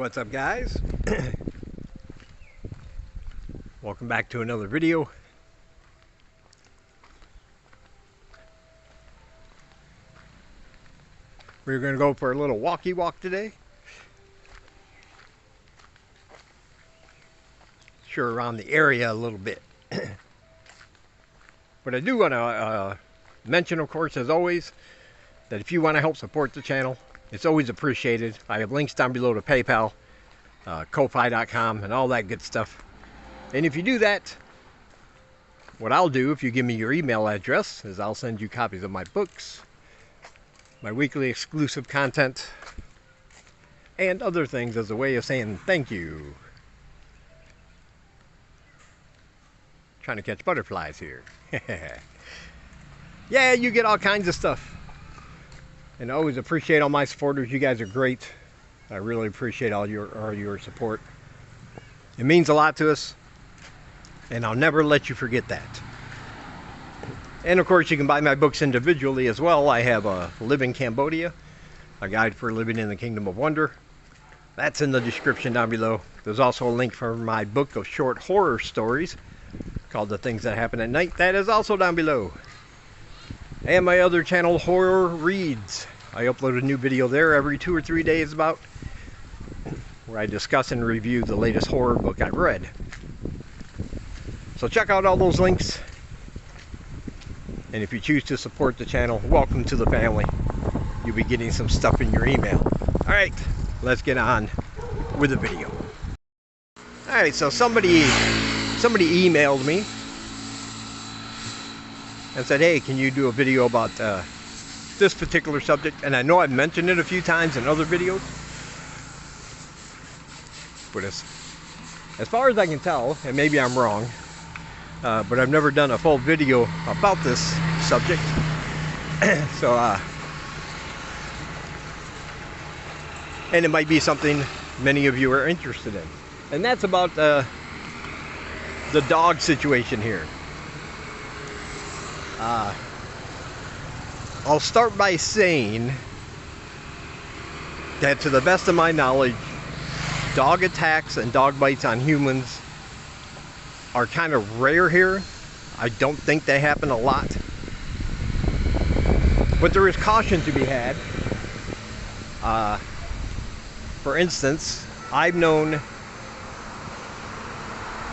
What's up, guys? Welcome back to another video. We're going to go for a little walkie walk today. Sure, around the area a little bit. But I do want to mention, of course, as always, that if you want to help support the channel, it's always appreciated. I have links down below to PayPal, Ko-Fi.com, and all that good stuff. And if you do that, what I'll do, if you give me your email address, is I'll send you copies of my books, my weekly exclusive content, and other things as a way of saying thank you. Trying to catch butterflies here. Yeah, you get all kinds of stuff. And I always appreciate all my supporters. You guys are great. I really appreciate all your support. It means a lot to us, and I'll never let you forget that. And of course, you can buy my books individually as well. I have Live in Cambodia, a guide for living in the Kingdom of Wonder. That's in the description down below. There's also a link for my book of short horror stories called The Things That Happen at Night. That is also down below. And my other channel, Horror Reads. I upload a new video there every 2 or 3 days about, where I discuss and review the latest horror book I've read. So check out all those links. And if you choose to support the channel, welcome to the family. You'll be getting some stuff in your email. Alright, let's get on with the video. Alright, so somebody emailed me and said, hey, can you do a video about this particular subject? And I know I've mentioned it a few times in other videos, but as far as I can tell, and maybe I'm wrong, but I've never done a full video about this subject. So and it might be something many of you are interested in, and that's about the dog situation here. I'll start by saying that, to the best of my knowledge, dog attacks and dog bites on humans are kind of rare here. I don't think they happen a lot, but there is caution to be had. For instance, I've known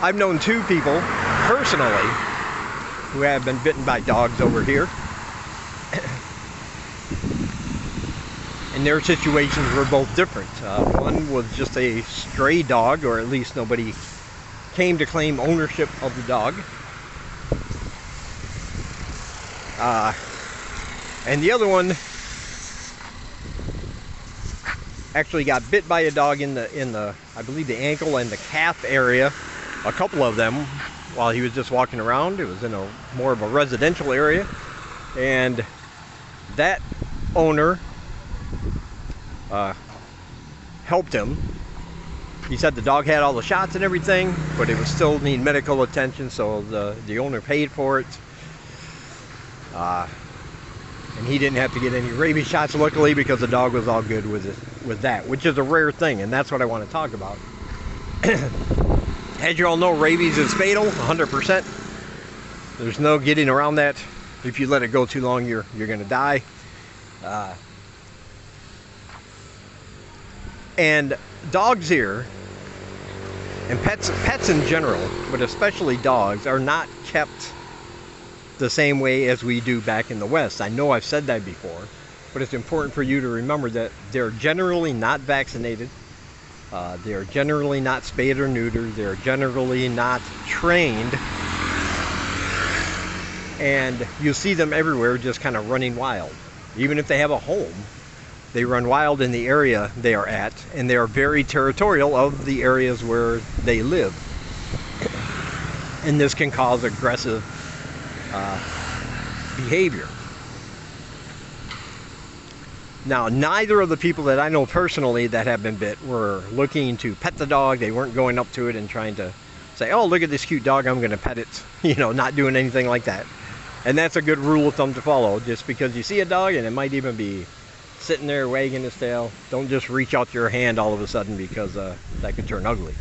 2 people personally who have been bitten by dogs over here. And their situations were both different. One was just a stray dog, or at least nobody came to claim ownership of the dog. And the other one actually got bit by a dog in the I believe the ankle and the calf area, a couple of them, while he was just walking around. It was in a more of a residential area, and that owner helped him. He said the dog had all the shots and everything, but it would still need medical attention, so the owner paid for it. And he didn't have to get any rabies shots, luckily, because the dog was all good with that, which is a rare thing, and that's what I want to talk about. As you all know, rabies is fatal, 100%. There's no getting around that. If you let it go too long, you're going to die. And dogs here, and pets in general, but especially dogs, are not kept the same way as we do back in the West. I know I've said that before, but it's important for you to remember that they're generally not vaccinated. They're generally not spayed or neutered. They're generally not trained. And you see them everywhere just kind of running wild. Even if they have a home, they run wild in the area they are at, and they are very territorial of the areas where they live. And this can cause aggressive behavior. Now, neither of the people that I know personally that have been bit were looking to pet the dog. They weren't going up to it and trying to say, oh, look at this cute dog, I'm going to pet it. You know, not doing anything like that. And that's a good rule of thumb to follow. Just because you see a dog, and it might even be sitting there wagging his tail. Don't just reach out your hand all of a sudden, because that could turn ugly.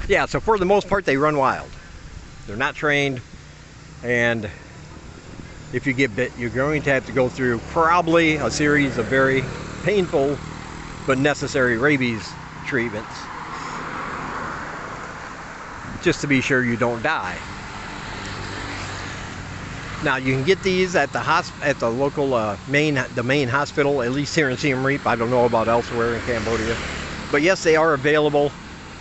Yeah, so for the most part, they run wild. They're not trained, and if you get bit, you're going to have to go through probably a series of very painful but necessary rabies treatments, just to be sure you don't die. Now, you can get these at the local main hospital, at least here in Siem Reap. I don't know about elsewhere in Cambodia, but yes, they are available,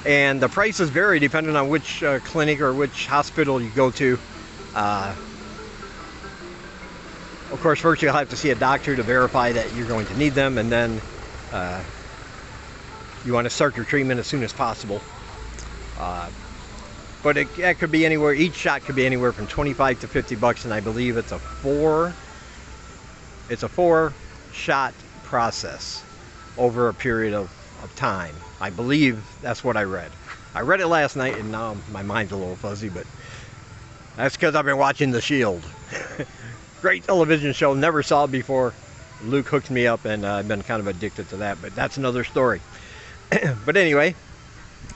and the prices vary depending on which clinic or which hospital you go to. Of course, first you'll have to see a doctor to verify that you're going to need them, and then you want to start your treatment as soon as possible. But it could be anywhere. Each shot could be anywhere from 25 to 50 bucks, and I believe it's a four shot process over a period of time. I believe that's what I read. I read it last night, and now my mind's a little fuzzy, but that's because I've been watching The Shield. Great television show, never saw it before. Luke hooked me up, and I've been kind of addicted to that, but that's another story. But anyway,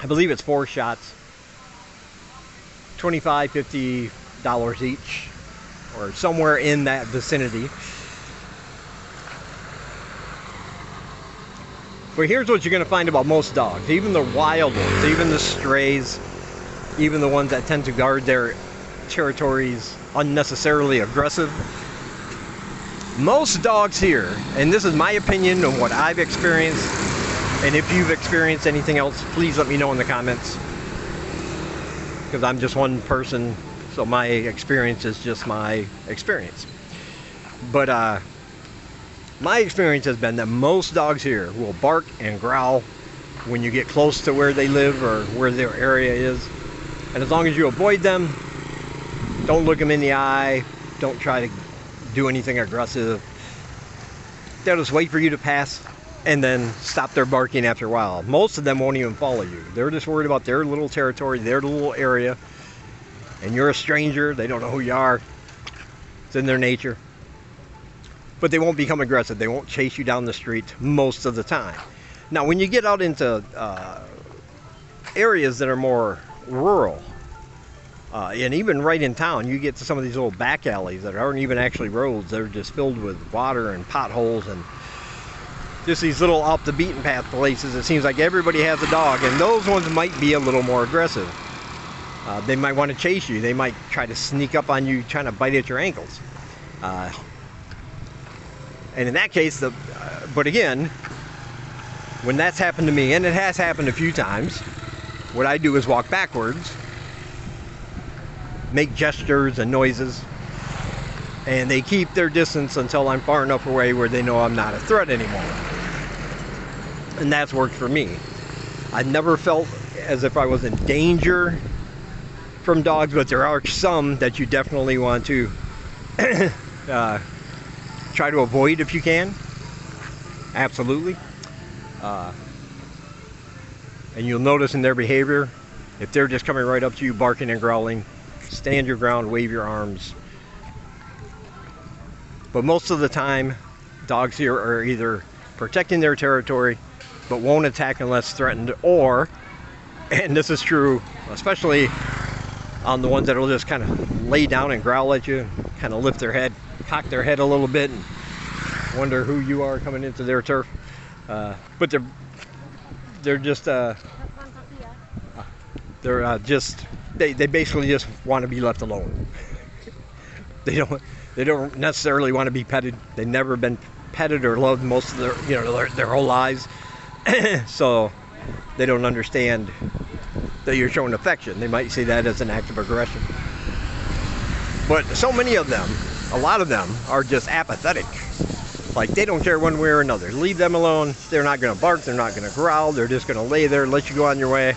I believe it's 4 shots, $25, $50 each, or somewhere in that vicinity. But here's what you're going to find about most dogs, even the wild ones, even the strays, even the ones that tend to guard their territories unnecessarily aggressive. Most dogs here, and this is my opinion on what I've experienced, and if you've experienced anything else, please let me know in the comments, because I'm just one person, so my experience is just my experience. But my experience has been that most dogs here will bark and growl when you get close to where they live or where their area is, and as long as you avoid them, don't look them in the eye, don't try to do anything aggressive, they'll just wait for you to pass and then stop their barking after a while. Most of them won't even follow you. They're just worried about their little territory, their little area, and you're a stranger. They don't know who you are. It's in their nature. But they won't become aggressive. They won't chase you down the street most of the time. Now, when you get out into areas that are more rural, and even right in town, you get to some of these little back alleys that aren't even actually roads. They're just filled with water and potholes and just these little off the beaten path places. It seems like everybody has a dog, and those ones might be a little more aggressive. They might want to chase you. They might try to sneak up on you, trying to bite at your ankles. And in that case, but again, when that's happened to me, and it has happened a few times, what I do is walk backwards, make gestures and noises, and they keep their distance until I'm far enough away where they know I'm not a threat anymore. And that's worked for me. I've never felt as if I was in danger from dogs, but there are some that you definitely want to try to avoid if you can. Absolutely. And you'll notice in their behavior, if they're just coming right up to you barking and growling, stand your ground, wave your arms. But most of the time, dogs here are either protecting their territory but won't attack unless threatened, or, and this is true especially on the ones that will just kind of lay down and growl at you, kind of lift their head, cock their head a little bit, and wonder who you are coming into their turf. But they're just they basically just want to be left alone. They don't necessarily want to be petted. They've never been petted or loved most of their whole lives. So they don't understand that you're showing affection. They might see that as an act of aggression. But so many of them, a lot of them, are just apathetic. Like, they don't care one way or another. Leave them alone. They're not going to bark. They're not going to growl. They're just going to lay there, let you go on your way.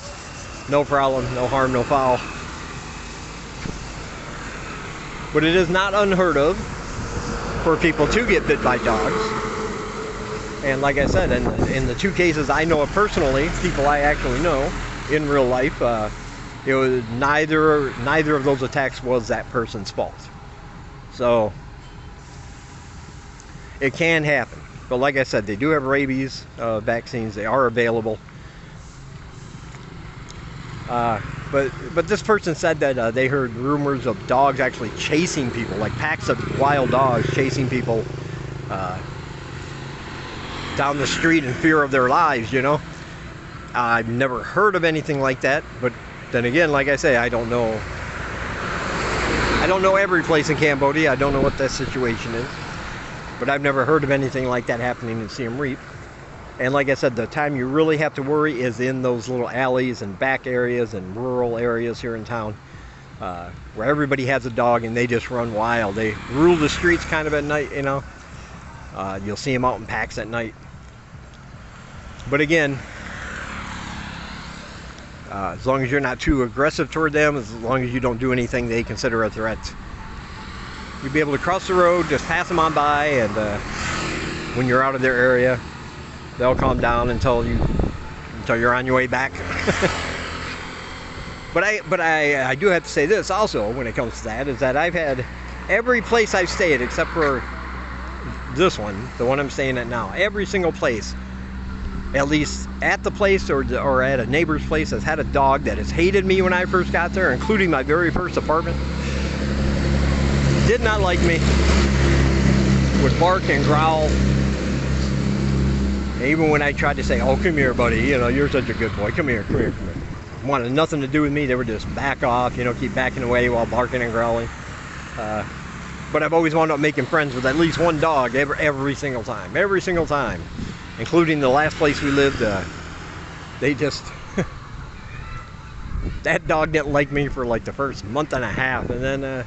No problem, no harm, no foul. But it is not unheard of for people to get bit by dogs. And like I said, in the 2 cases I know of personally, people I actually know in real life, it was neither of those attacks was that person's fault. So it can happen. But like I said, they do have rabies vaccines. They are available. But this person said that they heard rumors of dogs actually chasing people, like packs of wild dogs chasing people down the street in fear of their lives, you know. I've never heard of anything like that, but then again, like I say, I don't know every place in Cambodia. I don't know what that situation is, but I've never heard of anything like that happening in Siem Reap. And like I said, the time you really have to worry is in those little alleys and back areas and rural areas here in town, where everybody has a dog and they just run wild. They rule the streets kind of at night, you know. You'll see them out in packs at night. But again, as long as you're not too aggressive toward them, as long as you don't do anything they consider a threat, you'll be able to cross the road, just pass them on by, and when you're out of their area, they'll calm down until you're on your way back. But I do have to say this also when it comes to that, is that I've had every place I've stayed except for this one, the one I'm staying at now, every single place, at least at the place or at a neighbor's place, has had a dog that has hated me when I first got there, including my very first apartment. Did not like me, would bark and growl. Even when I tried to say, oh, come here, buddy, you know, you're such a good boy, come here, come here, come here. Wanted nothing to do with me. They would just back off, you know, keep backing away while barking and growling. But I've always wound up making friends with at least one dog every single time, including the last place we lived. They just, that dog didn't like me for like the first month and a half, and then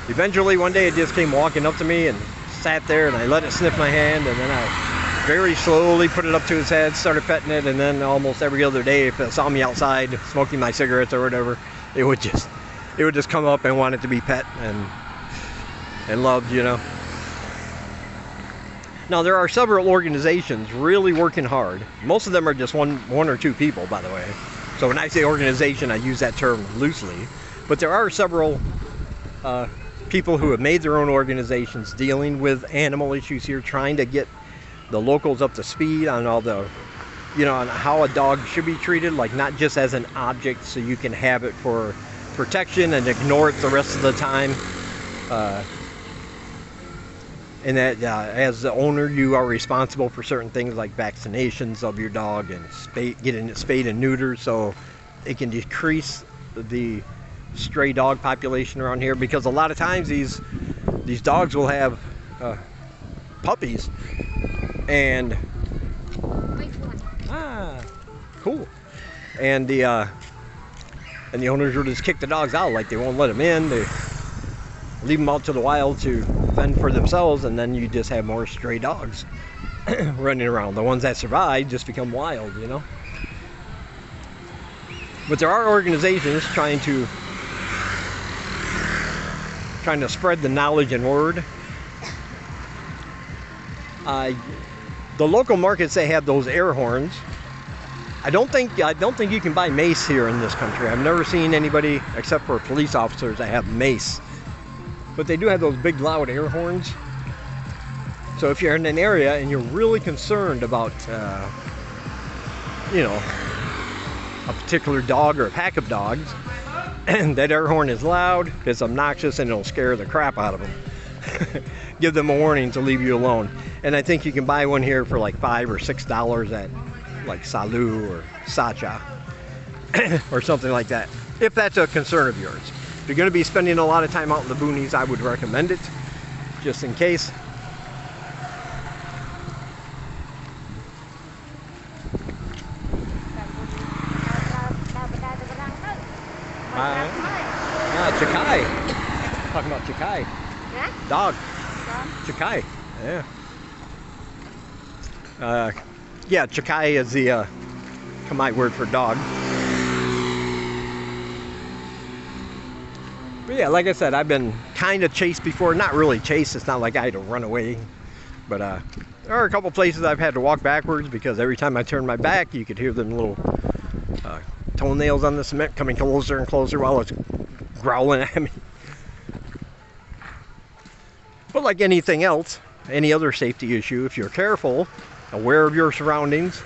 eventually one day it just came walking up to me and sat there, and I let it sniff my hand, and then I very slowly put it up to his head, started petting it, and then almost every other day, if it saw me outside smoking my cigarettes or whatever, it would just come up and want it to be pet and loved, you know. Now there are several organizations really working hard. Most of them are just one or two people, by the way. So when I say organization, I use that term loosely. But there are several people who have made their own organizations dealing with animal issues here, trying to get the locals up to speed on all the, you know, on how a dog should be treated, like not just as an object so you can have it for protection and ignore it the rest of the time, and that as the owner you are responsible for certain things like vaccinations of your dog and getting it spayed and neutered so it can decrease the stray dog population around here, because a lot of times these dogs will have puppies, and cool, and the owners will just kick the dogs out, like they won't let them in. They leave them out to the wild to fend for themselves, and then you just have more stray dogs running around. The ones that survive just become wild, you know. But there are organizations trying to spread the knowledge and word. The local markets, they have those air horns. I don't think you can buy mace here in this country. I've never seen anybody except for police officers that have mace. But they do have those big loud air horns. So if you're in an area and you're really concerned about you know, a particular dog or a pack of dogs, and that air horn is loud, it's obnoxious, and it'll scare the crap out of them. Give them a warning to leave you alone. And I think you can buy one here for like $5 or $6 at like Salu or Sacha or something like that, if that's a concern of yours. If you're going to be spending a lot of time out in the boonies, I would recommend it, just in case. Chakai. Talking about Chakai. Yeah? Dog. Chakai. Yeah. Yeah, Chakai is the Khmer word for dog. But yeah, like I said, I've been kind of chased before. Not really chased. It's not like I had to run away. But there are a couple places I've had to walk backwards, because every time I turned my back, you could hear them little toenails on the cement coming closer and closer while it's growling at me. But like anything else, any other safety issue, if you're careful, aware of your surroundings,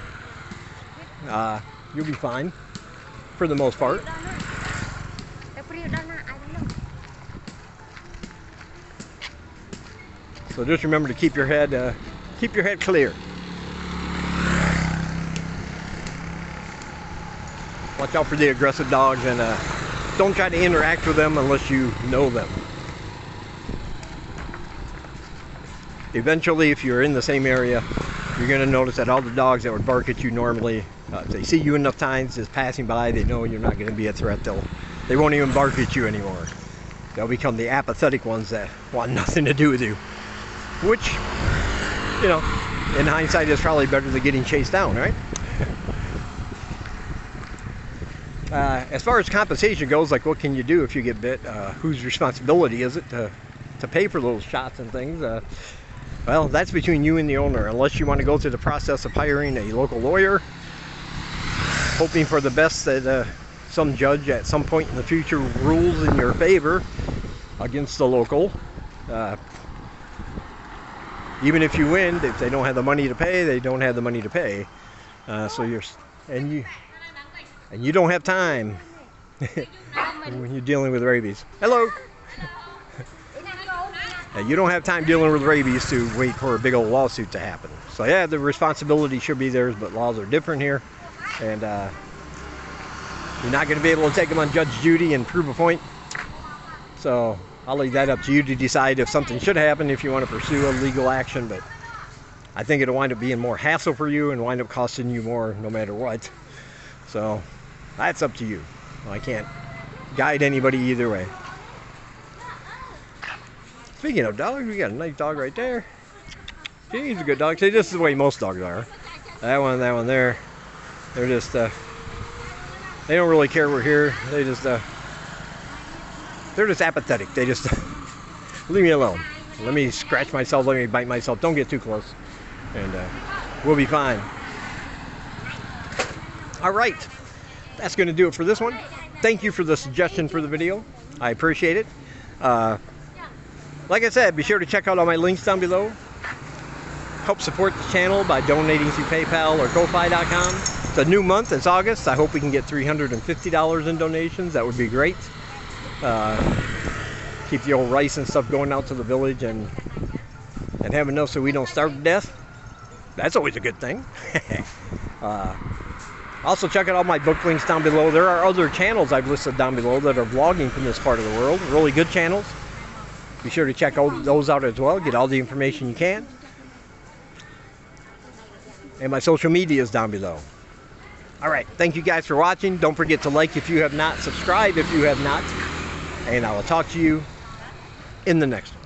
you'll be fine for the most part. So just remember to keep your head clear. Watch out for the aggressive dogs, and don't try to interact with them unless you know them. Eventually, if you're in the same area, you're going to notice that all the dogs that would bark at you normally, if they see you enough times just passing by, they know you're not going to be a threat. They won't even bark at you anymore. They'll become the apathetic ones that want nothing to do with you. Which, you know, in hindsight is probably better than getting chased down, right? As far as compensation goes, like what can you do if you get bit? Whose responsibility is it to pay for those shots and things? Well, that's between you and the owner, unless you want to go through the process of hiring a local lawyer, hoping for the best that some judge at some point in the future rules in your favor against the local. Even if you win, if they don't have the money to pay, they don't have the money to pay. So you don't have time when you're dealing with rabies. Hello. You don't have time dealing with rabies to wait for a big old lawsuit to happen. So yeah, the responsibility should be theirs, but laws are different here, and you're not going to be able to take them on Judge Judy and prove a point. So I'll leave that up to you to decide if something should happen, if you want to pursue a legal action, but I think it'll wind up being more hassle for you and wind up costing you more no matter what. So that's up to you. I can't guide anybody either way. Speaking of dogs, we got a nice dog right there. He's a good dog. See, this is the way most dogs are. That one there. They're just, they don't really care we're here. They're just apathetic. They just, leave me alone. Let me scratch myself, let me bite myself. Don't get too close. And we'll be fine. All right. That's going to do it for this one. Thank you for the suggestion for the video. I appreciate it. Like I said, be sure to check out all my links down below. Help support the channel by donating through PayPal or Ko-Fi.com. It's a new month. It's August. I hope we can get $350 in donations. That would be great. Keep the old rice and stuff going out to the village and have enough so we don't starve to death. That's always a good thing. Also, check out all my book links down below. There are other channels I've listed down below that are vlogging from this part of the world. Really good channels. Be sure to check those out as well. Get all the information you can. And my social media is down below. Alright, thank you guys for watching. Don't forget to like if you have not, subscribe if you have not. And I will talk to you in the next one.